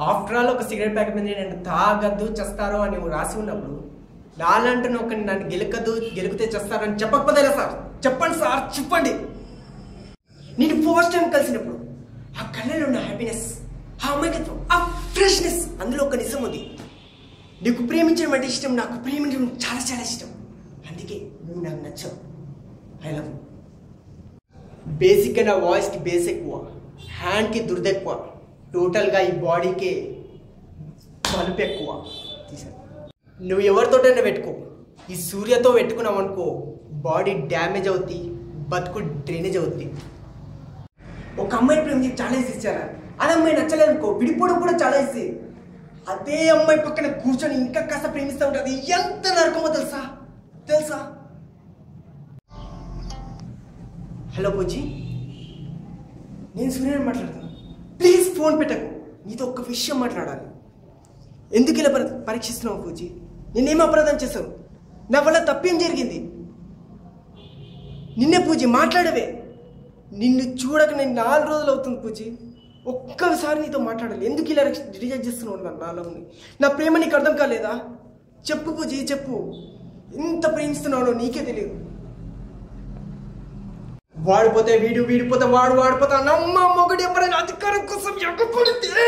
After all ఒక cigarette packet మీద నేను తాగద్దు చేస్తారో అని రాసి ఉన్నప్పుడు నాలంటూ ఒక నన్ను గెలికితే చేస్తారని చెప్పకపోతే సార్ చెప్పండి సార్ చెప్పండి. నేను ఫస్ట్ టైం కలిసినప్పుడు ఆ కళ్ళలో ఉన్న హ్యాపీనెస్, ఆ అమాయకత్వం, ఆ ఫ్రెష్నెస్, అందులో ఒక నిజం ఉంది. నీకు ప్రేమించడం అంటే ఇష్టం, నాకు ప్రేమించడం చాలా చాలా ఇష్టం. అందుకే నువ్వు నాకు నచ్చావు. I love you. బేసిక్గా నా వాయిస్కి బేస్ ఎక్కువ, హ్యాండ్కి దురద ఎక్కువ, టోటల్గా ఈ బాడీకే బలుపు ఎక్కువ. నువ్వు ఎవరితోటైనా పెట్టుకో, ఈ సూర్యతో పెట్టుకున్నావు అనుకో బాడీ డ్యామేజ్ అవుద్ది, బతుకు డ్రైనేజ్ అవుద్ది. ఒక అమ్మాయి ప్రేమించి చాలా ఈజీ ఇచ్చారా, అది అమ్మాయి నచ్చలేదు అనుకో విడిపోవడం కూడా చాలా ఈజీ. అదే అమ్మాయి పక్కన కూర్చొని ఇంకా కాస్త ప్రేమిస్తూ ఉంటుంది, ఎంత నరకమో తెలుసా తెలుసా. హలో పూజీ, నేను సూర్యని మాట్లాడుతున్నాను. ప్లీజ్ ఫోన్ పెట్టకు, నీతో ఒక్క విషయం మాట్లాడాలి. ఎందుకు ఇలా పరీక్షిస్తున్నావు పూజీ? నేనేం అపరాధం చేశావు? నా వల్ల తప్పేం జరిగింది? నిన్నే పూజీ మాట్లాడవే. నిన్ను చూడక నేను 4 రోజులు అవుతుంది పూజీ. ఒక్కసారి నీతో మాట్లాడాలి. ఎందుకు ఇలా రిజెక్ట్ చేస్తున్నావు నాలో ఉంది? నా ప్రేమ నీకు అర్థం కాలేదా? చెప్పు పూజీ చెప్పు, ఎంత ప్రేమిస్తున్నావు నీకే తెలియదు. వాడిపోతే వీడు, వీడిపోతే వాడు, వాడిపోతా నమ్మ మొగడు ఎవరైనా అధికారం కోసం ఎగపడితే